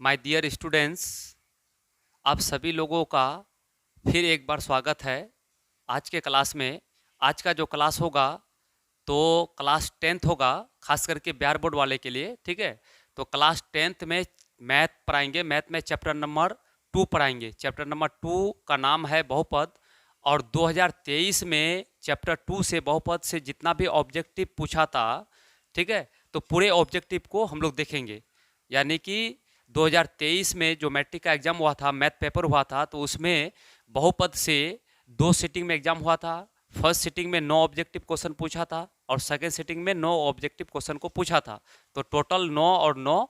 My dear students, आप सभी लोगों का फिर एक बार स्वागत है आज के क्लास में। आज का जो क्लास होगा तो क्लास 10th होगा, खास करके बिहार बोर्ड वाले के लिए। ठीक है, तो क्लास 10th में मैथ पढ़ाएंगे। मैथ में चैप्टर नंबर 2 पढ़ाएंगे। चैप्टर नंबर 2 का नाम है बहुपद। और 2023 में चैप्टर 2 से बहुपद से जितना भी ऑब्जेक्टिव पूछा था, ठीक है, तो पूरे ऑब्जेक्टिव को हम लोग देखेंगे। यानी कि 2023 में जो मैट्रिक का एग्जाम हुआ था, मैथ पेपर हुआ था, तो उसमें बहुपद से 2 सीटिंग में एग्जाम हुआ था। फर्स्ट सीटिंग में 9 ऑब्जेक्टिव क्वेश्चन पूछा था और सेकेंड सीटिंग में 9 ऑब्जेक्टिव क्वेश्चन को पूछा था। तो टोटल 9 और 9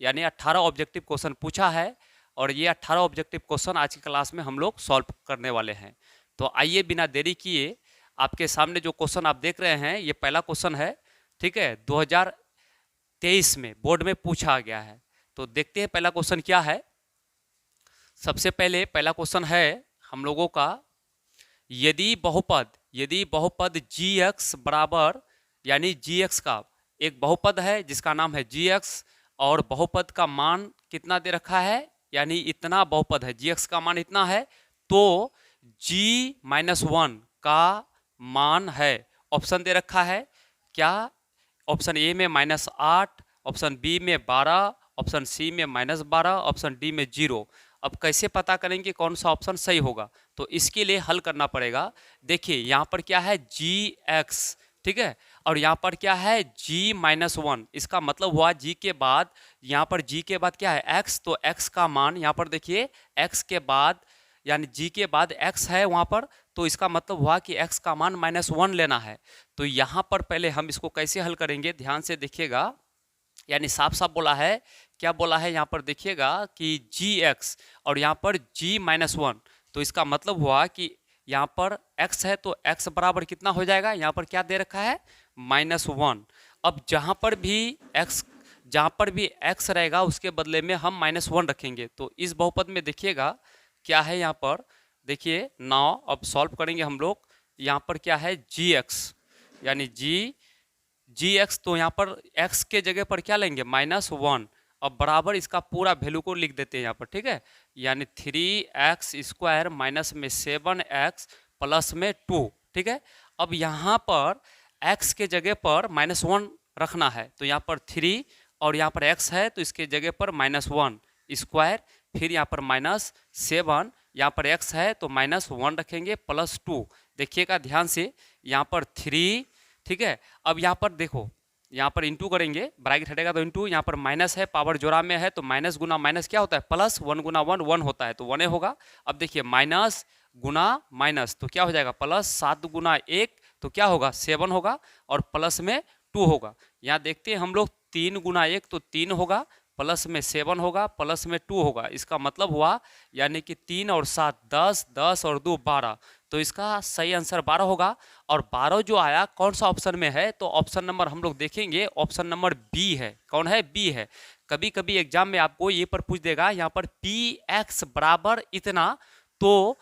यानी 18 ऑब्जेक्टिव क्वेश्चन पूछा है। और ये 18 ऑब्जेक्टिव क्वेश्चन आज की क्लास में हम लोग सॉल्व करने वाले हैं। तो आइए बिना देरी किए, आपके सामने जो क्वेश्चन आप देख रहे हैं ये पहला क्वेश्चन है। ठीक है, 2023 में बोर्ड में पूछा गया है। तो देखते हैं पहला क्वेश्चन क्या है। सबसे पहले पहला क्वेश्चन है हम लोगों का, यदि बहुपद gx बराबर, यानी gx का एक बहुपद है जिसका नाम है gx, और बहुपद का मान कितना दे रखा है, यानी इतना बहुपद है, gx का मान इतना है, तो g-1 का मान है। ऑप्शन दे रखा है क्या? ऑप्शन ए में -8, ऑप्शन बी में 12, ऑप्शन सी में -12, ऑप्शन डी में 0। अब कैसे पता करेंगे कौन सा ऑप्शन सही होगा? तो इसके लिए हल करना पड़ेगा। देखिए यहाँ पर क्या है, gx, ठीक है, और यहाँ पर क्या है, g-1। इसका मतलब हुआ g के बाद, यहाँ पर g के बाद क्या है, x, तो x का मान यहाँ पर देखिए, x के बाद यानी g के बाद x है वहाँ पर, तो इसका मतलब हुआ कि x का मान -1 लेना है। तो यहाँ पर पहले हम इसको कैसे हल करेंगे, ध्यान से देखिएगा। यानी साफ साफ बोला है, क्या बोला है यहाँ पर देखिएगा कि gx और यहाँ पर g-1, तो इसका मतलब हुआ कि यहाँ पर x है तो x बराबर कितना हो जाएगा, यहाँ पर क्या दे रखा है, -1। अब जहाँ पर भी x रहेगा उसके बदले में हम -1 रखेंगे। तो इस बहुपद में देखिएगा क्या है, यहाँ पर देखिए 9। अब सॉल्व करेंगे हम लोग। यहाँ पर क्या है, gx, यानी gx, तो यहाँ पर x के जगह पर क्या लेंगे, -1। अब बराबर इसका पूरा वैल्यू को लिख देते हैं यहाँ पर, ठीक है, यानी 3x² माइनस में 7x प्लस में 2। ठीक है, अब यहाँ पर x के जगह पर -1 रखना है, तो यहाँ पर 3 और यहाँ पर x है तो इसके जगह पर -1², फिर यहाँ पर -7, यहाँ पर x है तो -1 रखेंगे प्लस 2। देखिएगा ध्यान से, यहाँ पर 3, ठीक है। अब यहाँ पर देखो, यहाँ पर इंटू करेंगे, ब्रैकेट हटेगा तो इंटू, यहाँ पर माइनस है, पावर जोड़ा में है तो माइनस गुना माइनस क्या होता है, प्लस, 1 गुना 1 1 होता है तो 1 होगा। अब देखिए माइनस गुना माइनस तो क्या हो जाएगा, प्लस, 7 गुना 1 तो क्या होगा, 7 होगा, और प्लस में 2 होगा। यहाँ देखते हैं हम लोग, 3 गुना 1 तो 3 होगा, प्लस में 7 होगा, प्लस में 2 होगा। इसका मतलब हुआ यानी कि 3 और 7 10, 10 और 2 12, तो इसका सही आंसर 12 होगा। और 12 जो आया कौन सा ऑप्शन में है, तो ऑप्शन नंबर हम लोग देखेंगे, ऑप्शन नंबर बी है। कौन है, बी है। कभी कभी एग्जाम में आपको ये पर पूछ देगा, यहाँ पर px बराबर इतना, तो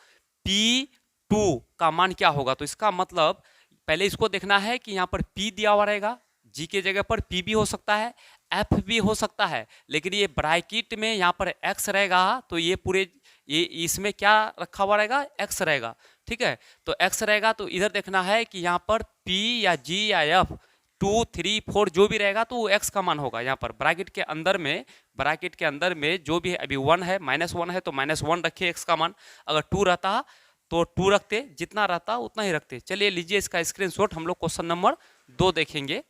p2 का मान क्या होगा। तो इसका मतलब पहले इसको देखना है कि यहाँ पर p दिया हुआ रहेगा, g के जगह पर p भी हो सकता है, f भी हो सकता है, लेकिन ये ब्रैकेट में यहाँ पर x रहेगा, तो ये पूरे ये इसमें क्या रखा हुआ रहेगा, x रहेगा। ठीक है, तो x रहेगा तो इधर देखना है कि यहाँ पर p या g या f 2 3 4 जो भी रहेगा तो वो x का मान होगा। यहाँ पर ब्रैकेट के अंदर में जो भी है, अभी 1 है, -1 है तो -1 रखिए x का मान। अगर 2 रहता तो 2 रखते, जितना रहता उतना ही रखते। चलिए लीजिए इसका स्क्रीनशॉट, हम लोग क्वेश्चन नंबर 2 देखेंगे।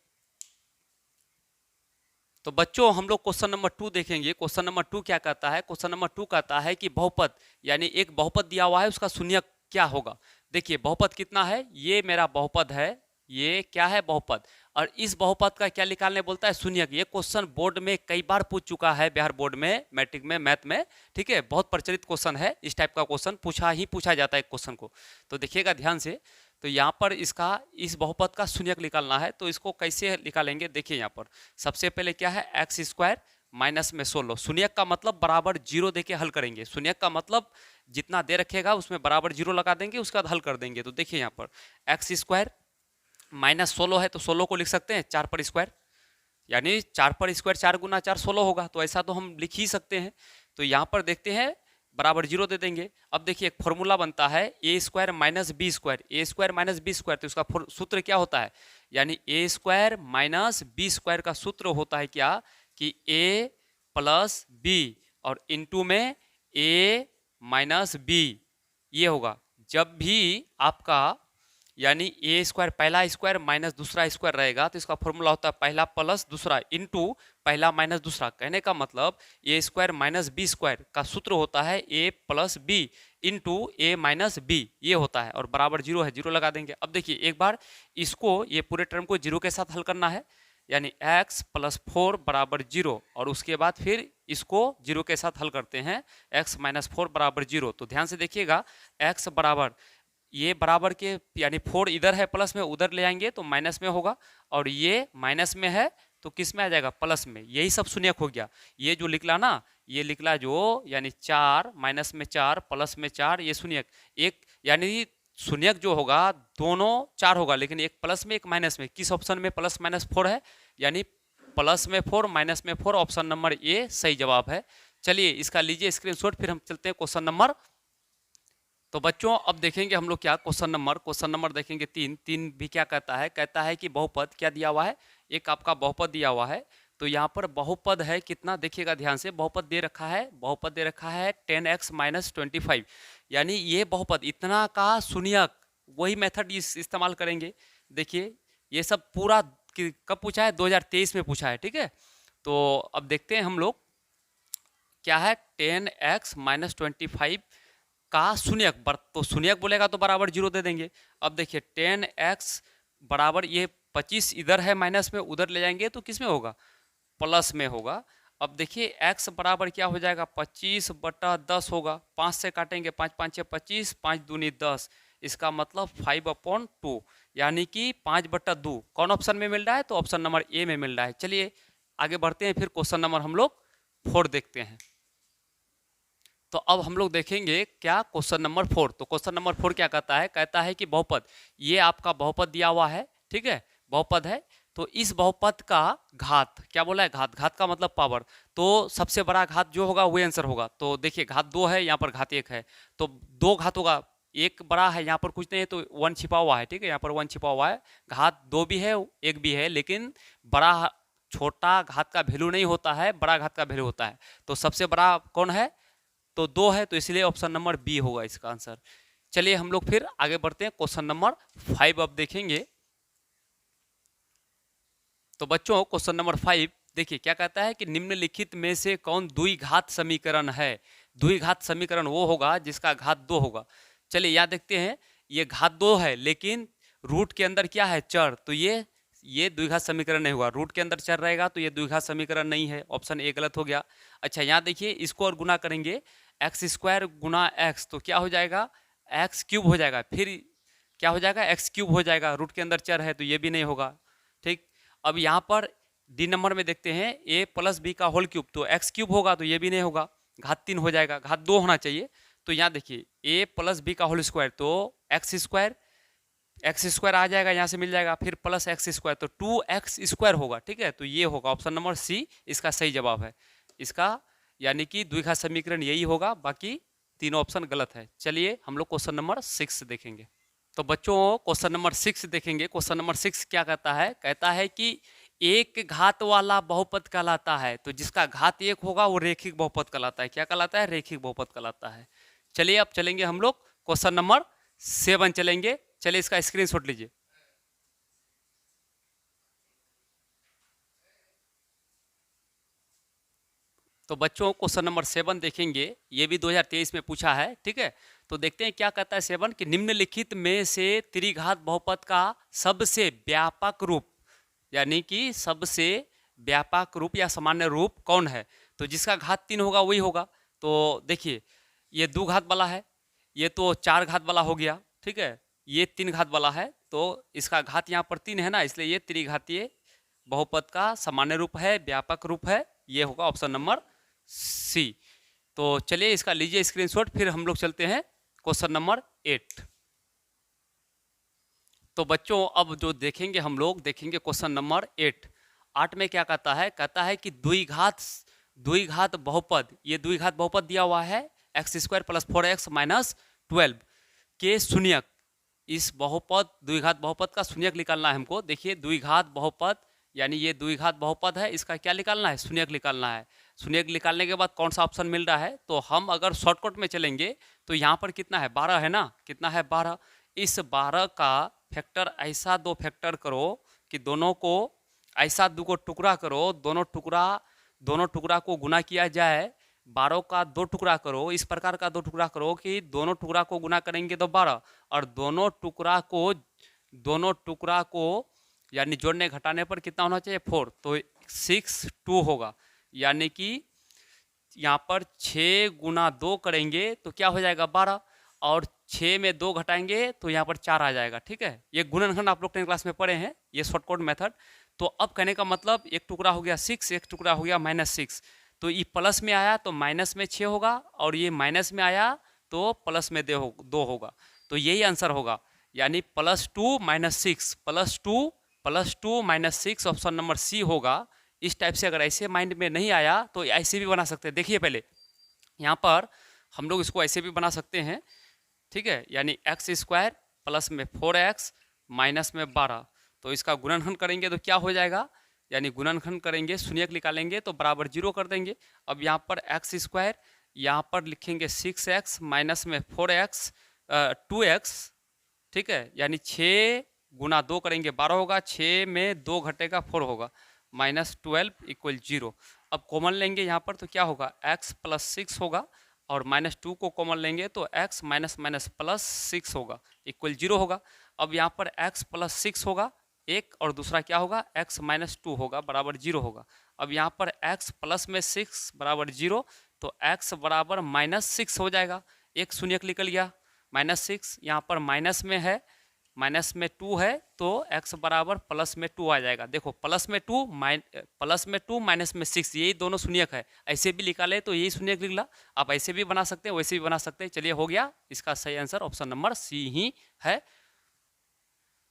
तो बच्चों हम लोग क्वेश्चन नंबर 2 देखेंगे। क्वेश्चन नंबर 2 क्या कहता है, क्वेश्चन नंबर 2 कहता है कि बहुपद, यानी एक बहुपद दिया हुआ है, उसका शून्यक क्या होगा। देखिए बहुपद कितना है, ये मेरा बहुपद है, ये क्या है, बहुपद, और इस बहुपद का क्या निकालने बोलता है, शून्यक। ये क्वेश्चन बोर्ड में कई बार पूछ चुका है, बिहार बोर्ड में, मैट्रिक में, मैथ में। ठीक है, बहुत प्रचलित क्वेश्चन है, इस टाइप का क्वेश्चन पूछा जाता है क्वेश्चन को। तो देखिएगा ध्यान से, तो यहाँ पर इसका, इस बहुपद का शून्यक निकालना है, तो इसको कैसे निकालेंगे, देखिए यहाँ पर सबसे पहले क्या है, x² माइनस में 16। शून्यक का मतलब बराबर 0 देके हल करेंगे। शून्यक का मतलब जितना दे रखेगा उसमें बराबर 0 लगा देंगे, उसके बाद हल कर देंगे। तो देखिए यहाँ पर x² -16 है तो 16 को लिख सकते हैं 4 पर स्क्वायर, यानी 4 पर स्क्वायर 4 गुना 4 16 होगा, तो ऐसा तो हम लिख ही सकते हैं। तो यहाँ पर देखते हैं बराबर 0 दे देंगे। अब देखिए एक फॉर्मूला बनता है ए स्क्वायर माइनस बी स्क्वायर, ए स्क्वायर माइनस बी स्क्वायर, तो इसका सूत्र क्या होता है, यानी ए स्क्वायर माइनस बी स्क्वायर का सूत्र होता है क्या, कि ए प्लस बी और इनटू में ए माइनस बी, ये होगा। जब भी आपका यानी ए स्क्वायर पहला स्क्वायर माइनस दूसरा स्क्वायर रहेगा तो इसका फॉर्मूला होता है पहला प्लस दूसरा इनटू पहला माइनस दूसरा। कहने का मतलब ए स्क्वायर माइनस बी स्क्वायर का सूत्र होता है ए प्लस बी इंटू ए माइनस बी, ये होता है। और बराबर 0 है, 0 लगा देंगे। अब देखिए एक बार इसको ये पूरे टर्म को 0 के साथ हल करना है, यानी x प्लस 4 बराबर 0, और उसके बाद फिर इसको 0 के साथ हल करते हैं, x माइनस 4 बराबर 0। तो ध्यान से देखिएगा x बराबर ये बराबर के यानी 4 इधर है प्लस में, उधर ले आएंगे तो माइनस में होगा, और ये माइनस में है तो किस में आ जाएगा, प्लस में। यही सब शून्यक हो गया। ये जो निकला ना, ये निकला जो यानी 4 माइनस में 4 प्लस में 4, ये शून्यक एक, यानी शून्यक जो होगा दोनों 4 होगा, लेकिन एक प्लस में एक माइनस में। किस ऑप्शन में प्लस माइनस 4 है, यानी प्लस में 4 माइनस में 4, ऑप्शन नंबर ए सही जवाब है। चलिए इसका लीजिए स्क्रीनशॉट, फिर हम चलते हैं क्वेश्चन नंबर। तो बच्चों अब देखेंगे हम लोग क्या क्वेश्चन नंबर देखेंगे 3 भी क्या कहता है, कहता है कि बहुपद क्या दिया हुआ है, एक आपका बहुपद दिया हुआ है। तो यहाँ पर बहुपद है कितना, देखिएगा ध्यान से, बहुपद दे रखा है 10x माइनस 25, यानी ये बहुपद इतना का शून्यक, वही मेथड इस्तेमाल करेंगे। देखिए ये सब पूरा कब पूछा है, 2023 में पूछा है, ठीक है। तो अब देखते हैं हम लोग क्या है, 10x माइनस 25 का शून्यक, तो शून्यक बोलेगा तो बराबर 0 दे देंगे। अब देखिए 10x बराबर ये 25 इधर है माइनस में, उधर ले जाएंगे तो किस में होगा, प्लस में होगा। अब देखिए x बराबर क्या हो जाएगा, 25/10 होगा, 5 से काटेंगे, 5 5 6 25, 5 दूनी 10, इसका मतलब 5/2, यानी कि 5/2। कौन ऑप्शन में मिल रहा है, तो ऑप्शन नंबर ए में मिल रहा है। चलिए आगे बढ़ते हैं, फिर क्वेश्चन नंबर हम लोग 4 देखते हैं। तो अब हम लोग देखेंगे क्या क्वेश्चन नंबर 4। तो क्वेश्चन नंबर 4 क्या कहता है, कहता है कि बहुपद, ये आपका बहुपद दिया हुआ है, ठीक है, बहुपद है। तो इस बहुपद का घात, क्या बोला है, घात का मतलब पावर, तो सबसे बड़ा घात जो होगा वही आंसर होगा। तो देखिए घात 2 है, यहाँ पर घात 1 है, तो 2 घात होगा, एक बड़ा है, यहाँ पर कुछ नहीं है तो 1 छिपा हुआ है, ठीक है, यहाँ पर 1 छिपा हुआ है। घात 2 भी है 1 भी है, लेकिन बड़ा छोटा घात का वैल्यू नहीं होता है, बड़ा घात का वैल्यू होता है। तो सबसे बड़ा कौन है, तो 2 है, तो इसलिए ऑप्शन नंबर बी होगा इसका आंसर। चलिए हम लोग फिर आगे बढ़ते हैं, क्वेश्चन नंबर 5 अब देखेंगे। तो बच्चों क्वेश्चन नंबर 5 देखिए क्या कहता है कि निम्नलिखित में से कौन द्विघात समीकरण है। द्विघात समीकरण वो होगा जिसका घात 2 होगा। चलिए यहाँ देखते हैं, ये घात 2 है, लेकिन रूट के अंदर क्या है, चर, तो ये द्विघात समीकरण नहीं होगा। रूट के अंदर चर रहेगा तो ये द्विघात समीकरण नहीं है, ऑप्शन ए गलत हो गया। अच्छा यहाँ देखिए, इसको और गुना करेंगे, एक्स स्क्वायर गुना एक्स, तो क्या हो जाएगा, एक्स क्यूब हो जाएगा। फिर क्या हो जाएगा, एक्स क्यूब हो जाएगा, रूट के अंदर चर है तो ये भी नहीं होगा, ठीक। अब यहाँ पर डी नंबर में देखते हैं, ए प्लस बी का होल क्यूब, तो एक्स क्यूब होगा तो ये भी नहीं होगा, घात 3 हो जाएगा, घात 2 होना चाहिए। तो यहाँ देखिए ए प्लस बी का होल स्क्वायर, तो एक्स स्क्वायर आ जाएगा, यहाँ से मिल जाएगा, फिर प्लस एक्स स्क्वायर, तो 2x स्क्वायर होगा, ठीक है। तो ये होगा ऑप्शन नंबर सी, इसका सही जवाब है इसका, यानी कि द्विघात समीकरण यही होगा, बाकी तीनों ऑप्शन गलत है। चलिए हम लोग क्वेश्चन नंबर 6 देखेंगे। तो बच्चों क्वेश्चन नंबर 6 देखेंगे। क्वेश्चन नंबर 6 क्या कहता है, कहता है कि एक घात वाला बहुपद कहलाता है, तो जिसका घात 1 होगा वो रेखिक बहुपद कहलाता है। क्या कहलाता है, रेखिक बहुपद कहलाता है। चलिए अब चलेंगे हम लोग क्वेश्चन नंबर 7 चलेंगे। चलिए इसका स्क्रीनशॉट लीजिए। तो बच्चों क्वेश्चन नंबर 7 देखेंगे, ये भी 2023 में पूछा है, ठीक है। तो देखते हैं क्या कहता है 7 कि निम्नलिखित में से त्रिघात बहुपद का सबसे व्यापक रूप, यानी कि सबसे व्यापक रूप या सामान्य रूप कौन है। तो जिसका घात 3 होगा वही होगा। तो देखिए ये 2 घात वाला है, ये तो 4 घात वाला हो गया, ठीक है, ये 3 घात वाला है, तो इसका घात यहाँ पर 3 है ना, इसलिए ये त्रिघातीय बहुपद का सामान्य रूप है, व्यापक रूप है, ये होगा ऑप्शन नंबर सी। तो चलिए इसका लीजिए स्क्रीनशॉट, फिर हम लोग चलते हैं क्वेश्चन नंबर 8। तो बच्चों अब जो देखेंगे हम लोग देखेंगे क्वेश्चन नंबर 8। 8 में क्या कहता है कि द्विघात बहुपद, ये द्विघात बहुपद दिया हुआ है x square plus 4x minus 12 के शून्यक। इस बहुपद द्विघात बहुपद का शून्यक निकालना है हमको। देखिए द्विघात बहुपद यानी ये द्विघात बहुपद है, इसका क्या निकालना है, शून्यक निकालना है। शून्यक निकालने के बाद कौन सा ऑप्शन मिल रहा है, तो हम अगर शॉर्टकट में चलेंगे तो यहाँ पर कितना है 12 है ना, कितना है 12। इस 12 का फैक्टर ऐसा दो फैक्टर करो कि दोनों को ऐसा दो को टुकड़ा करो, दोनों टुकड़ा को गुना किया जाए। 12 का दो टुकड़ा करो, इस प्रकार का दो टुकड़ा करो कि दोनों टुकड़ा को गुना करेंगे तो 12, और दोनों टुकड़ा को यानी जोड़ने घटाने पर कितना होना चाहिए 4, तो 6 2 होगा। यानी कि यहाँ पर 6 गुना 2 करेंगे तो क्या हो जाएगा 12, और 6 में 2 घटाएंगे तो यहाँ पर 4 आ जाएगा। ठीक है, ये गुणनखंड आप लोग 10 क्लास में पढ़े हैं, ये शॉर्टकट मेथड। तो अब कहने का मतलब एक टुकड़ा हो गया 6, एक टुकड़ा हो गया -6, तो ये प्लस में आया तो माइनस में 6 होगा, और ये माइनस में आया तो प्लस में 2 होगा। तो यही आंसर होगा, यानी +2 - 6 +2 - 6 ऑप्शन नंबर सी होगा। इस टाइप से अगर ऐसे माइंड में नहीं आया तो ऐसे भी बना सकते हैं। देखिए पहले यहाँ पर हम लोग इसको ऐसे भी बना सकते हैं, ठीक है, यानी एक्स स्क्वायर प्लस में 4x माइनस में 12, तो इसका गुणनखंड करेंगे तो क्या हो जाएगा, यानी गुणनखंड करेंगे शून्यक निकालेंगे तो बराबर 0 कर देंगे। अब यहाँ पर एक्स स्क्वायर, यहाँ पर लिखेंगे 6x माइनस में 4x 2x, ठीक है, यानी 6 गुना 2 करेंगे 12 होगा, 6 में 2 घटेगा 4 होगा, -12 = 0। अब कॉमन लेंगे यहाँ पर तो क्या होगा, x + 6 होगा, और -2 को कॉमन लेंगे तो x - +6 होगा इक्वल 0 होगा। अब यहाँ पर x + 6 होगा एक, और दूसरा क्या होगा x - 2 होगा बराबर 0 होगा। अब यहाँ पर x प्लस में 6 बराबर 0, तो x बराबर -6 हो जाएगा, एक शून्यक निकल गया, -6 यहाँ पर माइनस में है, माइनस में 2 है, तो x बराबर प्लस में 2 आ जाएगा। देखो प्लस में 2 माइनस में 6, यही दोनों शून्यक है। ऐसे भी निकाले तो यही शून्यक निकला, आप ऐसे भी बना सकते हैं, वैसे भी बना सकते हैं। चलिए हो गया, इसका सही आंसर ऑप्शन नंबर सी ही है।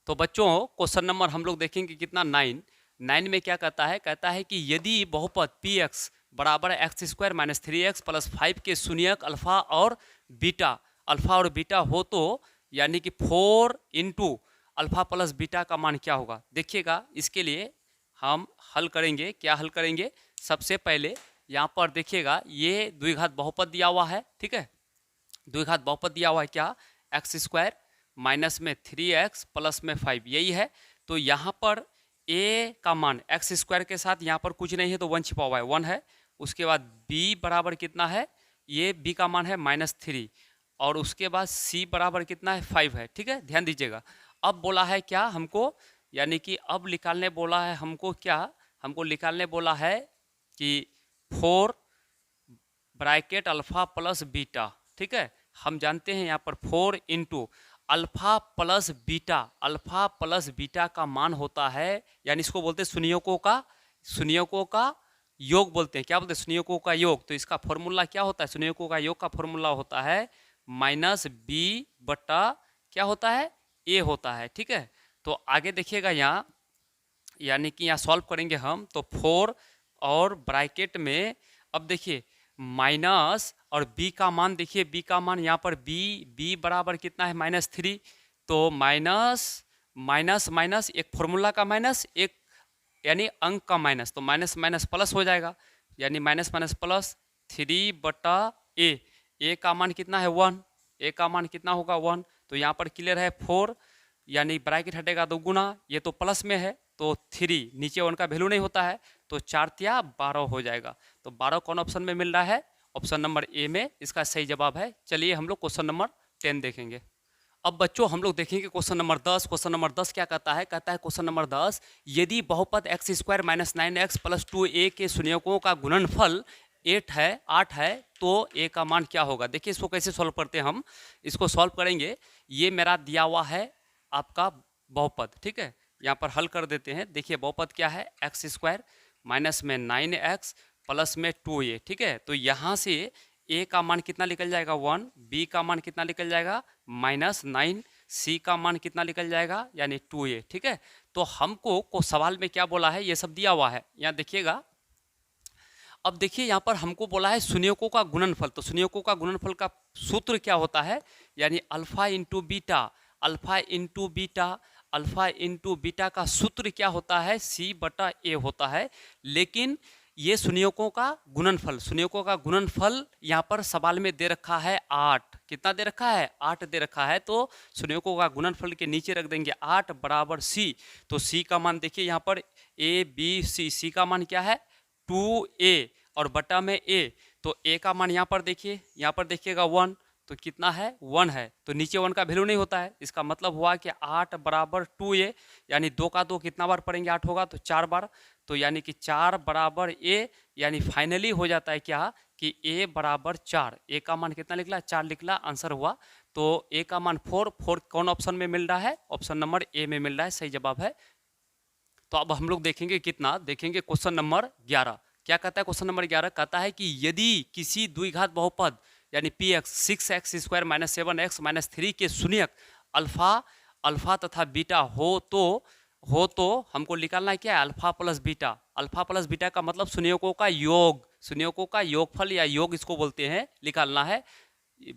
तो बच्चों क्वेश्चन नंबर हम लोग देखेंगे कितना 9 में क्या कहता है कि यदि बहुपद px बराबर x² - 3x + 5 के शून्यक अल्फा और बीटा हो तो यानी कि 4 × अल्फा + बीटा का मान क्या होगा। देखिएगा इसके लिए हम हल करेंगे, क्या हल करेंगे, सबसे पहले यहाँ पर देखिएगा ये द्विघात बहुपद दिया हुआ है, ठीक है, द्विघात बहुपद दिया हुआ है क्या, x² माइनस में 3x प्लस में 5, यही है। तो यहाँ पर a का मान x² के साथ यहाँ पर कुछ नहीं है तो 1 छिपा हुआ है, 1 है। उसके बाद b बराबर कितना है, ये b का मान है -3, और उसके बाद c बराबर कितना है 5 है, ठीक है, ध्यान दीजिएगा। अब बोला है क्या हमको, यानी कि अब निकालने बोला है हमको क्या, हमको निकालने बोला है कि 4 ब्रैकेट अल्फा प्लस बीटा, ठीक है। हम जानते हैं यहाँ पर 4 × अल्फा प्लस बीटा का मान होता है, यानी इसको बोलते हैं शून्यकों का योग बोलते हैं, क्या बोलते हैं, शून्यकों का योग। तो इसका फॉर्मूला क्या होता है, शून्यकों का योग का फॉर्मूला होता है -b बटा क्या होता है, a होता है, ठीक है। तो आगे देखिएगा यहाँ, यानी कि यहाँ सॉल्व करेंगे हम तो 4 और ब्रैकेट में, अब देखिए माइनस और b का मान, देखिए b का मान यहाँ पर b बराबर कितना है -3, तो माइनस एक फॉर्मूला का माइनस, एक यानी अंक का माइनस, तो माइनस माइनस प्लस हो जाएगा, यानी माइनस माइनस प्लस 3 बटा a का मान कितना है 1, a का मान कितना होगा 1। तो यहाँ पर क्लियर है 4, यानी ब्रैकेट हटेगा तो गुना, ये तो प्लस में है तो 3, नीचे 1 का वैल्यू नहीं होता है, तो 4 × 12 हो जाएगा। तो 12 कौन ऑप्शन में मिल रहा है, ऑप्शन नंबर ए में इसका सही जवाब है। चलिए हम लोग क्वेश्चन नंबर 10 देखेंगे। अब बच्चों हम लोग देखेंगे क्वेश्चन नंबर 10। क्वेश्चन नंबर 10 क्या कहता है क्वेश्चन नंबर 10, यदि बहुपद x² - 9x + 2a के शून्यकों का गुणनफल 8 है तो a का मान क्या होगा। देखिए इसको कैसे सॉल्व करते हैं, हम इसको सॉल्व करेंगे। ये मेरा दिया हुआ है आपका बहुपद, ठीक है, यहाँ पर हल कर देते हैं। देखिए बहुपद क्या है, x² माइनस में 9x प्लस में 2a, ठीक है। तो यहाँ से a का मान कितना निकल जाएगा 1, b का मान कितना निकल जाएगा -9, c का मान कितना निकल जाएगा यानी 2a, ठीक है। तो हमको को सवाल में क्या बोला है, ये सब दिया हुआ है, यहाँ देखिएगा। अब देखिए यहाँ पर हमको बोला है शून्यकों का गुणनफल, तो शून्यकों का गुणनफल का सूत्र क्या होता है, यानी alpha into beta, alpha into beta, alpha into beta का सूत्र क्या होता है, सी बटा ए होता है। लेकिन ये शून्यकों का गुणनफल, शून्यकों का गुणनफल यहाँ पर सवाल में दे रखा है 8, कितना दे रखा है, 8 दे रखा है। तो शून्यकों का गुणनफल के नीचे रख देंगे 8 बराबर सी। तो सी का मान देखिए यहाँ पर ए बी सी, सी का मान क्या है 2a और बटा में a, तो a का मान यहाँ पर देखिए, यहाँ पर देखिएगा 1, तो कितना है 1 है, तो नीचे 1 का वैल्यू नहीं होता है। इसका मतलब हुआ कि 8 बराबर 2a, यानी 2 का 2 कितना बार पढ़ेंगे, 8 होगा तो 4 बार, तो यानी कि 4 बराबर a, यानी फाइनली हो जाता है क्या कि a बराबर 4। a का मान कितना निकला, 4 निकला, आंसर हुआ। तो a का मान 4, 4 कौन ऑप्शन में मिल रहा है, ऑप्शन नंबर ए में मिल रहा है, सही जवाब है। तो अब हम लोग देखेंगे कितना, देखेंगे क्वेश्चन नंबर 11। क्या कहता है क्वेश्चन नंबर 11, कहता है कि यदि किसी द्विघात बहुपद यानी P x 6x square minus 7x minus 3 के शून्यक अल्फा तथा बीटा हो तो हमको निकालना है क्या है, alpha plus beta. Alpha plus beta का मतलब शून्यकों का योग, शून्यकों का योगफल या योग इसको बोलते हैं, निकालना है,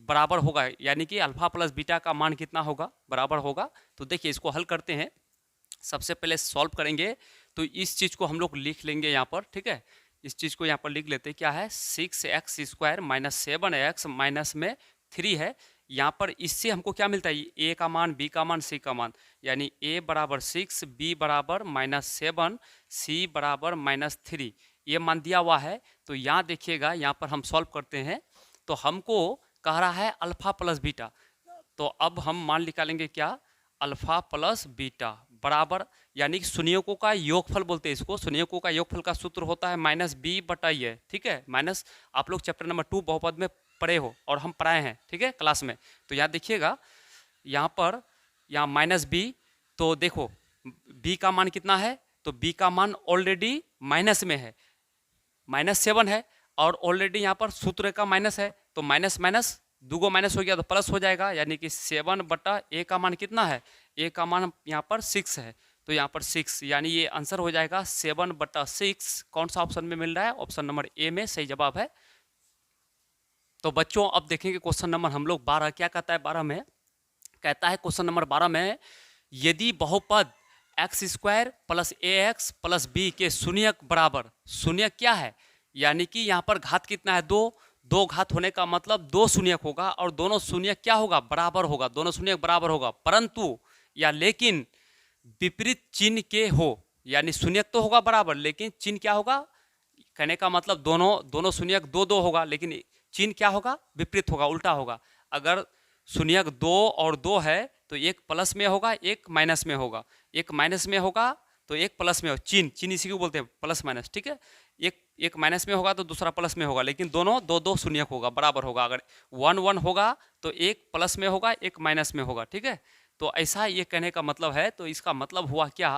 बराबर होगा, यानी कि अल्फा प्लस बीटा का मान कितना होगा, बराबर होगा। तो देखिए इसको हल करते हैं, सबसे पहले सॉल्व करेंगे। तो इस चीज़ को हम लोग लिख लेंगे यहाँ पर, ठीक है, इस चीज़ को यहाँ पर लिख लेते हैं, क्या है 6x square minus 7x minus में 3 है। यहाँ पर इससे हमको क्या मिलता है, a का मान, b का मान, c का मान, यानी a बराबर 6, b बराबर -7, c बराबर -3, ये मान दिया हुआ है। तो यहाँ देखिएगा, यहाँ पर हम सॉल्व करते हैं, तो हमको कह रहा है अल्फा प्लस बीटा, तो अब हम मान निकालेंगे क्या, अल्फा प्लस बीटा बराबर, यानी कि शून्यकों का योगफल बोलते हैं इसको। शून्यकों का योगफल का सूत्र होता है माइनस बी बटा ए, ठीक है, माइनस, आप लोग चैप्टर नंबर 2 बहुपद में पढ़े हो और हम पढ़ाए हैं, ठीक है, क्लास में। तो यहाँ देखिएगा, यहाँ पर यहाँ माइनस बी, तो देखो बी का मान कितना है, तो बी का मान ऑलरेडी माइनस में है, -7 है, और ऑलरेडी यहाँ पर सूत्र का माइनस है, तो माइनस माइनस दूगो माइनस हो गया तो प्लस हो जाएगा, यानी कि 7 बटा ए का मान कितना है, ए का मान यहाँ पर 6 है, तो यहाँ पर 6, यानी ये आंसर हो जाएगा 7 बटा 6। कौन सा ऑप्शन में मिल रहा है, ऑप्शन नंबर ए में सही जवाब है। तो बच्चों अब देखेंगे क्वेश्चन नंबर हम लोग 12 क्या कहता है। 12 में कहता है, क्वेश्चन नंबर 12 में, यदि बहुपद एक्स स्क्वायर प्लस ए एक्स प्लस बी के शून्यक बराबर, शून्यक क्या है, यानी कि यहाँ पर घात कितना है, दो घात होने का मतलब 2 शून्यक होगा, और दोनों शून्यक क्या होगा, बराबर होगा, दोनों शून्यक बराबर होगा, परंतु या लेकिन विपरीत चिन्ह के हो, यानी शून्यक तो होगा बराबर, लेकिन चिन्ह क्या होगा, कहने का मतलब दोनों शून्यक 2 होगा, लेकिन चिन्ह क्या होगा, विपरीत होगा, उल्टा होगा। अगर शून्यक 2 और 2 है तो एक प्लस में होगा, एक माइनस में होगा, एक माइनस में होगा तो एक प्लस में हो, चिन्ह इसी को बोलते हैं प्लस माइनस, ठीक है, एक माइनस में होगा तो दूसरा प्लस में होगा, लेकिन दोनों दो शून्यक होगा, बराबर होगा। अगर 1 होगा तो एक प्लस में होगा, एक माइनस में होगा, ठीक है। तो ऐसा ये कहने का मतलब है। तो इसका मतलब हुआ क्या,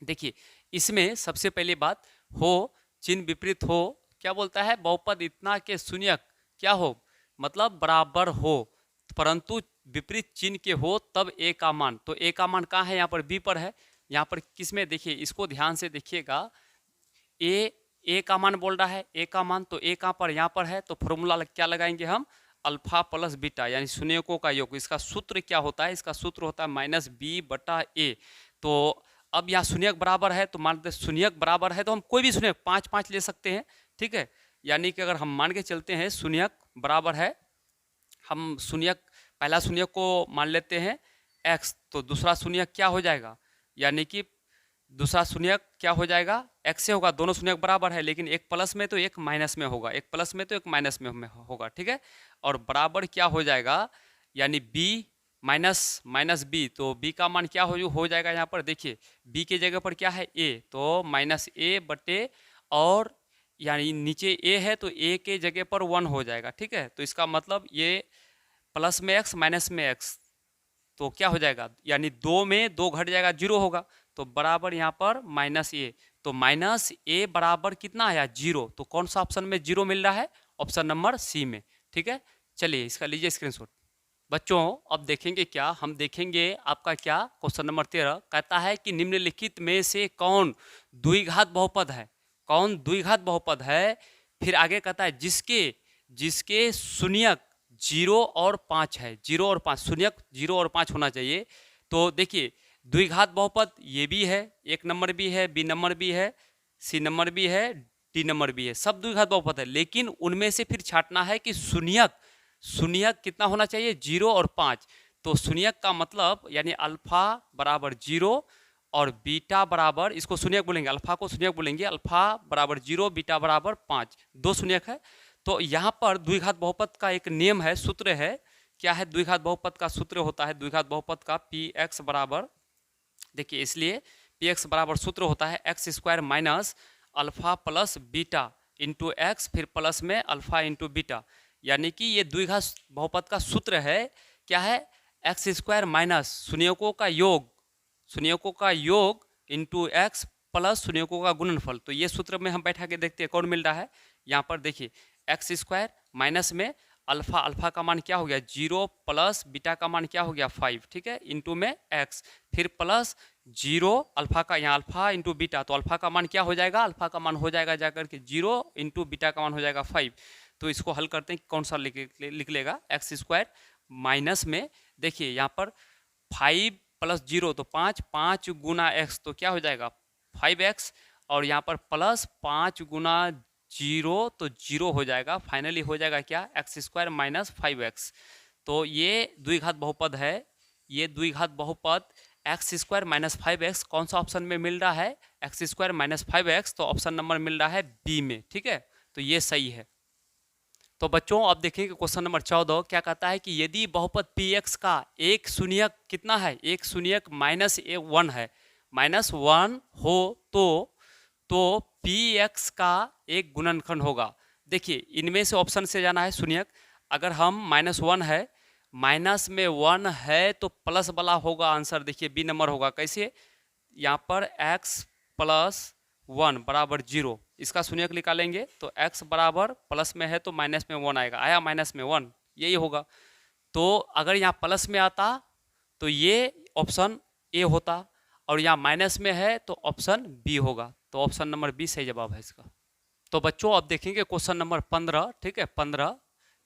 देखिए इसमें सबसे पहली बात, हो चिन्ह विपरीत हो, क्या बोलता है, बहुपद इतना के शून्यक क्या हो, मतलब बराबर हो, परंतु विपरीत चिन्ह के हो तब ए का मान, तो ए का मान कहाँ है, यहाँ पर बी पर है, यहाँ पर किस में, देखिए इसको ध्यान से देखिएगा, ए का मान बोल रहा है, ए का मान, तो ए कहाँ पर, यहाँ पर है, तो फॉर्मूला क्या लगाएंगे हम, अल्फा प्लस बीटा, यानी शून्यकों का योग। इसका सूत्र क्या होता है, इसका सूत्र होता है माइनस बी बटा ए। तो अब यहाँ शून्यक बराबर है, तो मान लेते शून्यक बराबर है तो हम कोई भी शून्यक 5 ले सकते हैं, ठीक है, यानी कि अगर हम मान के चलते हैं शून्यक बराबर है, हम शून्यक, पहला शून्यक को मान लेते हैं x, तो दूसरा शून्यक क्या हो जाएगा, यानी कि दूसरा शून्यक क्या हो जाएगा, x से होगा, दोनों शून्यक बराबर है, लेकिन एक प्लस में तो एक माइनस में होगा, एक प्लस में तो एक माइनस में होगा, ठीक है, और बराबर क्या हो जाएगा, यानी b माइनस बी, तो b का मान क्या हो जाएगा, यहाँ पर देखिए b के जगह पर क्या है a, तो माइनस ए बटे, और यानी नीचे a है तो a के जगह पर 1 हो जाएगा, ठीक है। तो इसका मतलब ये प्लस में x माइनस में x, तो क्या हो जाएगा, यानी 2 में 2 घट जाएगा, 0 होगा, तो बराबर यहाँ पर माइनस ए, तो माइनस ए बराबर कितना आया, 0। तो कौन सा ऑप्शन में 0 मिल रहा है, ऑप्शन नंबर सी में, ठीक है। चलिए इसका लीजिए स्क्रीनशॉट। बच्चों अब देखेंगे क्या, हम देखेंगे आपका क्या क्वेश्चन नंबर 13 कहता है कि निम्नलिखित में से कौन द्विघात बहुपद है, कौन द्विघात बहुपद है। फिर आगे कहता है जिसके जिसके शून्यक 0 और 5 है, 0 और 5 शून्यक 0 और 5 होना चाहिए। तो देखिए द्विघात बहुपद ये भी है, एक नंबर भी है, बी नंबर भी है, सी नंबर भी है, डी नंबर भी है, सब द्विघात बहुपद है। लेकिन उनमें से फिर छांटना है कि शून्यक शून्यक कितना होना चाहिए, 0 और 5। तो शून्यक का मतलब यानी अल्फा बराबर 0 और बीटा बराबर, इसको शून्यक बोलेंगे, अल्फा को शून्यक बोलेंगे, अल्फा बराबर 0 बीटा बराबर 5, दो शून्यक है। तो यहाँ पर द्विघात बहुपद का एक नियम है, सूत्र है। क्या है द्विघात बहुपद का सूत्र? होता है द्विघात बहुपद का पी एक्स बराबर, देखिए इसलिए पी एक्स बराबर सूत्र होता है x square minus alpha plus beta into x, फिर प्लस में अल्फा इंटू बीटा। यानी कि ये द्विघात बहुपद का सूत्र है। क्या है? एक्स स्क्वायर माइनस शून्यकों का योग, शून्यकों का योग इंटू एक्स प्लस शून्यकों का गुणनफल। तो ये सूत्र में हम बैठा के देखते हैं कौन मिल रहा है। यहाँ पर देखिए एक्स स्क्वायर माइनस में अल्फा, अल्फा का मान क्या हो गया 0 प्लस बीटा का मान क्या हो गया 5, ठीक है, इंटू में एक्स, फिर प्लस 0 अल्फा का, यहाँ अल्फा इंटू बीटा, तो अल्फा का मान क्या हो जाएगा, अल्फा का मान हो जाएगा जाकर के 0 इंटू बीटा का मान हो जाएगा 5। तो इसको हल करते हैं कौन सा लिख लेगा, एक्स स्क्वायर माइनस में देखिए यहाँ पर 5 प्लस 0 तो 5, 5 गुना एक्स तो क्या हो जाएगा 5x, और यहाँ पर प्लस 5 गुना 0 तो 0 हो जाएगा, फाइनली हो जाएगा क्या एक्स स्क्वायर माइनस 5x। तो ये द्विघात बहुपद है, ये द्विघात बहुपद एक्स स्क्वायर माइनस 5x कौन सा ऑप्शन में मिल रहा है, एक्स स्क्वायर माइनस 5x, तो ऑप्शन नंबर मिल रहा है बी में, ठीक है, तो ये सही है। तो बच्चों अब देखेंगे क्वेश्चन नंबर 14 क्या कहता है कि यदि बहुपद px का एक शून्यक कितना है, एक शून्यक -1 है, -1 हो तो px का एक गुणनखंड होगा। देखिए इनमें से ऑप्शन से जाना है शून्यक, अगर हम -1 है, माइनस में 1 है तो प्लस वाला होगा आंसर, देखिए बी नंबर होगा। कैसे? यहाँ पर x प्लस 1 बराबर 0, इसका शून्यक निकालेंगे तो x बराबर प्लस में है तो माइनस में 1 आएगा, आया माइनस में 1, यही होगा। तो अगर यहाँ प्लस में आता तो ये ऑप्शन ए होता, और यहाँ माइनस में है तो ऑप्शन बी होगा, तो ऑप्शन नंबर बी सही जवाब है इसका। तो बच्चों अब देखेंगे क्वेश्चन नंबर 15, ठीक है 15,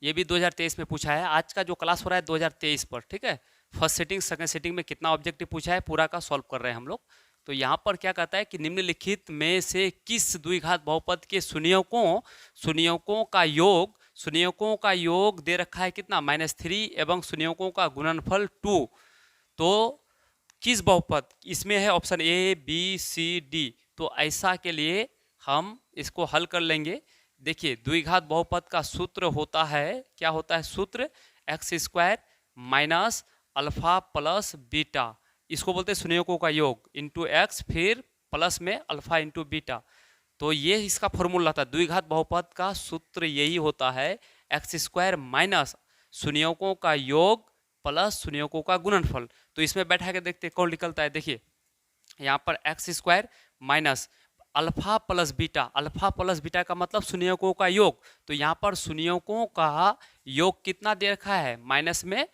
ये भी 2023 में पूछा है। आज का जो क्लास हो रहा है 2023 पर, ठीक है, फर्स्ट सेटिंग सेकंड सेटिंग में कितना ऑब्जेक्टिव पूछा है पूरा का सॉल्व कर रहे हैं हम लोग। तो यहाँ पर क्या कहता है कि निम्नलिखित में से किस द्विघात बहुपद के शून्यकों का योग दे रखा है कितना -3 एवं शून्यकों का गुणनफल 2। तो किस बहुपद, इसमें है option A B C D. तो ऐसा के लिए हम इसको हल कर लेंगे। देखिए द्विघात बहुपद का सूत्र होता है, क्या होता है सूत्र, x square minus alpha plus beta, इसको बोलते हैं शून्यकों का योग इंटू एक्स, फिर प्लस में अल्फा इंटू बीटा। तो ये इसका फॉर्मूला था, द्विघात बहुपद का सूत्र यही होता है, एक्स स्क्वायर माइनस शून्यकों का योग प्लस शून्यकों का गुणनफल। तो इसमें बैठा के देखते कौन निकलता है। देखिए यहाँ पर x square minus alpha plus beta, alpha plus beta का मतलब शून्यकों का योग, तो यहाँ पर शून्यकों का योग कितना दे रखा है, माइनस में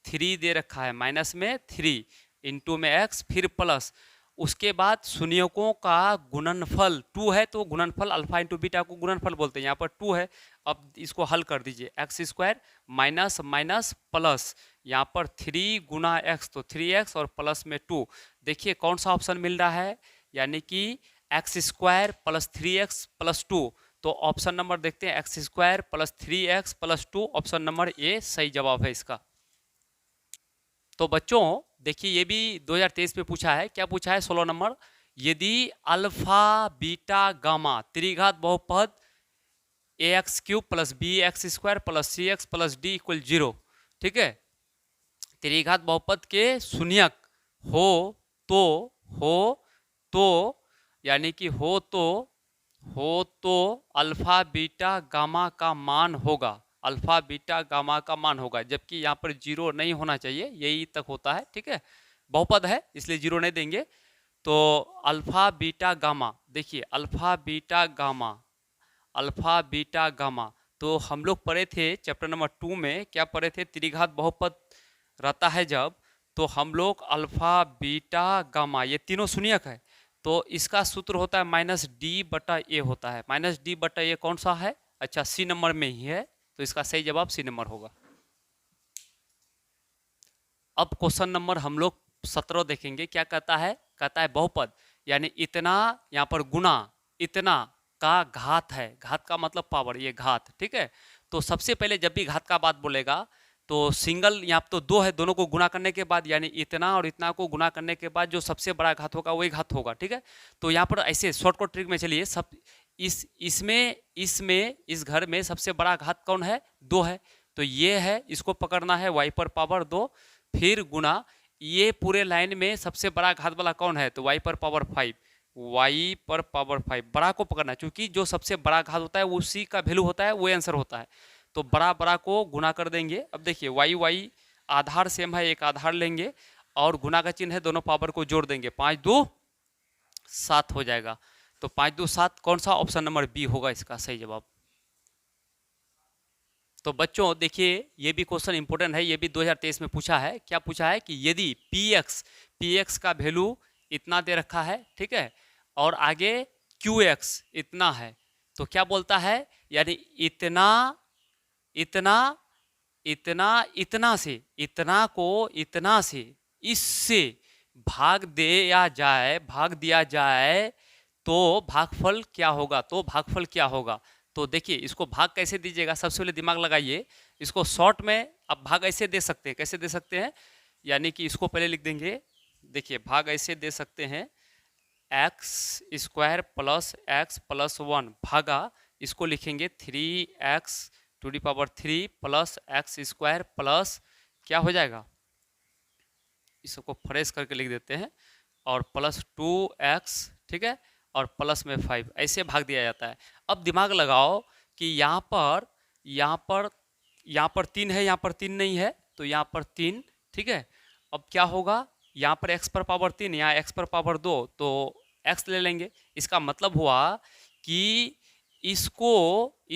3 दे रखा है, माइनस में 3 इंटू में एक्स, फिर प्लस, उसके बाद शून्यकों का गुणनफल 2 है, तो गुणनफल अल्फा इंटू बीटा को गुणनफल बोलते हैं, यहाँ पर 2 है। अब इसको हल कर दीजिए, x square minus minus plus, यहाँ पर 3 गुना एक्स तो 3x और प्लस में 2। देखिए कौन सा ऑप्शन मिल रहा है, यानी कि x square plus 3x plus 2। तो ऑप्शन नंबर देखते हैं, x square plus 3x plus 2, option number A सही जवाब है इसका। तो बच्चों देखिए ये भी 2023 में पूछा है, क्या पूछा है 16 नंबर, यदि अल्फा बीटा गामा त्रिघात बहुपद ax³ plus bx square plus cx plus d equal 0, ठीक है, त्रिघात बहुपद के शून्यक हो तो यानी कि हो तो अल्फा बीटा गामा का मान होगा, अल्फा बीटा गामा का मान होगा, जबकि यहाँ पर 0 नहीं होना चाहिए, यही तक होता है, ठीक है, बहुपद है इसलिए 0 नहीं देंगे। तो अल्फा बीटा गामा, देखिए अल्फा बीटा गामा, तो हम लोग पढ़े थे चैप्टर नंबर 2 में, क्या पढ़े थे, त्रिघात बहुपद रहता है जब, तो हम लोग अल्फा बीटा गामा ये तीनों शून्यक है, तो इसका सूत्र होता है माइनस डी बटा ए होता है। माइनस डी बटा ए कौन सा है? अच्छा, सी नंबर में ही है, तो इसका सही जवाब सी नंबर होगा। अब क्वेश्चन नंबर हम लोग 17 देखेंगे। क्या कहता है? कहता है बहुपद यानी इतना, यहाँ पर गुना इतना का घात है। घात का मतलब पावर, ये घात, ठीक है। तो सबसे पहले जब भी घात का बात बोलेगा तो सिंगल, यहाँ तो दो है, दोनों को गुना करने के बाद यानी इतना और इतना को गुना करने के बाद जो सबसे बड़ा घात होगा वही घात होगा, ठीक है। तो यहाँ पर ऐसे शॉर्टकट ट्रिक में चलिए, सब इसमें इस घर में सबसे बड़ा घात कौन है? 2 है, तो ये है, इसको पकड़ना है y पर पावर 2, फिर गुना ये पूरे लाइन में सबसे बड़ा घात वाला कौन है? तो y पर पावर 5, y पर पावर 5 बड़ा को पकड़ना है, क्योंकि जो सबसे बड़ा घात होता है उसी का वैल्यू होता है, वो आंसर होता है। तो बड़ा बड़ा को गुना कर देंगे। अब देखिए y आधार सेम है, एक आधार लेंगे और गुना का चिन्ह है, दोनों पावर को जोड़ देंगे, 5 2 7 हो जाएगा। तो 5 2 7 कौन सा? ऑप्शन नंबर बी होगा इसका सही जवाब। तो बच्चों देखिए, ये भी क्वेश्चन इंपॉर्टेंट है, ये भी 2023 में पूछा है। क्या पूछा है कि यदि px का वैल्यू इतना दे रखा है, ठीक है, और आगे qx इतना है, तो क्या बोलता है? यानी इतना इतना इतना इतना से, इतना को इतना से इससे भाग दिया जाए तो भागफल क्या होगा? तो भागफल क्या होगा? तो देखिए, इसको भाग कैसे दीजिएगा, सबसे पहले दिमाग लगाइए। इसको शॉर्ट में अब भाग ऐसे दे सकते हैं, कैसे दे सकते हैं? यानी कि इसको पहले लिख देंगे, देखिए भाग ऐसे दे सकते हैं, x square plus x plus 1 भागा, इसको लिखेंगे 3x to the power 3 plus x square plus क्या हो जाएगा, इसको फ्रेश करके लिख देते हैं, और प्लस 2x, ठीक है, और प्लस में 5, ऐसे भाग दिया जाता है। अब दिमाग लगाओ कि यहाँ पर 3 है, यहाँ पर 3 नहीं है, तो यहाँ पर 3, ठीक है। अब क्या होगा? यहाँ पर x पर पावर 3, यहाँ x पर पावर 2, तो x ले लेंगे। इसका मतलब हुआ कि इसको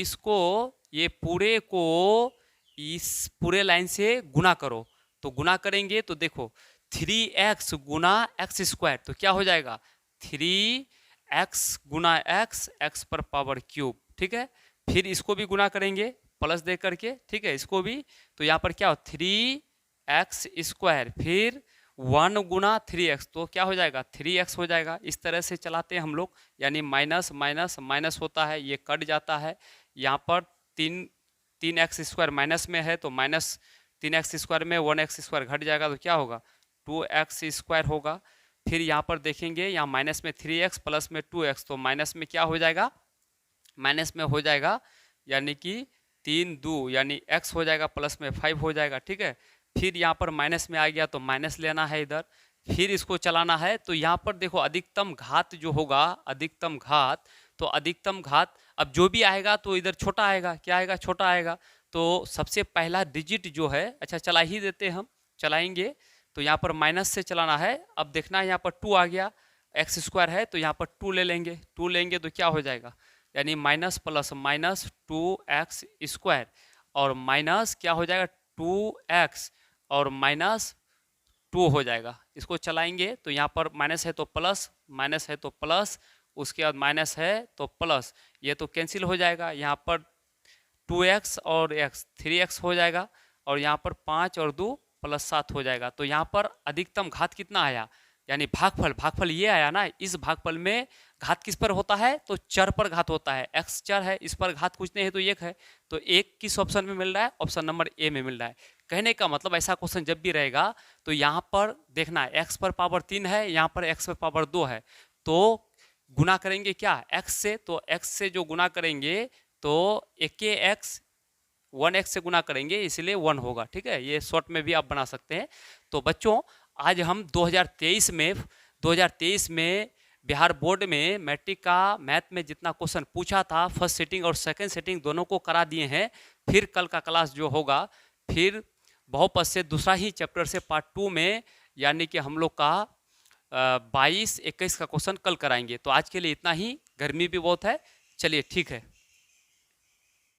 ये पूरे को इस पूरे लाइन से गुना करो। तो गुना करेंगे तो देखो 3x गुना एक्स स्क्वायर, तो क्या हो जाएगा? 3x गुना x पर पावर क्यूब, ठीक है। फिर इसको भी गुना करेंगे प्लस दे करके, ठीक है, इसको भी। तो यहाँ पर क्या हो? 3x स्क्वायर, फिर 1 गुना 3x, तो क्या हो जाएगा? 3x हो जाएगा। इस तरह से चलाते हैं हम लोग, यानी माइनस माइनस माइनस होता है, ये कट जाता है। यहाँ पर 3x स्क्वायर माइनस में है, तो माइनस 3x स्क्वायर में 1x स्क्वायर घट जाएगा, तो क्या होगा? 2x स्क्वायर होगा। फिर यहाँ पर देखेंगे, यहाँ माइनस में 3x प्लस में 2x, तो माइनस में क्या हो जाएगा? माइनस में हो जाएगा, यानी कि 3 2 यानी x हो जाएगा, प्लस में 5 हो जाएगा, ठीक है। फिर यहाँ पर माइनस में आ गया, तो माइनस लेना है इधर, फिर इसको चलाना है। तो यहाँ पर देखो अधिकतम घात जो होगा, अधिकतम घात, तो अधिकतम घात अब जो भी आएगा तो इधर छोटा आएगा, क्या आएगा? छोटा आएगा। तो सबसे पहला डिजिट जो है, अच्छा चला ही देते, हम चलाएंगे। तो यहाँ पर माइनस से चलाना है। अब देखना है यहाँ पर 2 आ गया, एक्स स्क्वायर है, तो यहाँ पर 2 ले लेंगे, 2 लेंगे तो क्या हो जाएगा? यानी minus plus minus 2x square, और माइनस क्या हो जाएगा? 2x और माइनस 2 हो जाएगा। इसको चलाएंगे तो यहाँ पर माइनस है तो प्लस, माइनस है तो प्लस, उसके बाद माइनस है तो प्लस, ये तो कैंसिल हो जाएगा। यहाँ पर 2x और x 3x हो जाएगा, और यहाँ पर 5 और 2 प्लस 7 हो जाएगा। तो यहाँ पर अधिकतम घात कितना आया? यानी भागफल ये आया ना। इस भागफल में घात किस पर होता है? तो चर पर घात होता है, x चर है, इस पर घात कुछ नहीं है तो 1 है। तो 1 किस ऑप्शन में मिल रहा है? ऑप्शन नंबर ए में मिल रहा है। कहने का मतलब ऐसा क्वेश्चन जब भी रहेगा तो यहाँ पर देखना है, x पर पावर 3 है, यहाँ पर x पर पावर 2 है, तो गुना करेंगे क्या? x से, तो x से जो गुना करेंगे तो एक x 1x से गुना करेंगे, इसलिए 1 होगा, ठीक है। ये शॉर्ट में भी आप बना सकते हैं। तो बच्चों आज हम 2023 में बिहार बोर्ड में मैट्रिक का मैथ में जितना क्वेश्चन पूछा था, फर्स्ट सेटिंग और सेकंड सेटिंग दोनों को करा दिए हैं। फिर कल का क्लास जो होगा, फिर बहुपद से दूसरा ही चैप्टर से पार्ट 2 में, यानी कि हम लोग का 22-21 का क्वेश्चन कल कराएंगे। तो आज के लिए इतना ही, गर्मी भी बहुत है। चलिए ठीक है।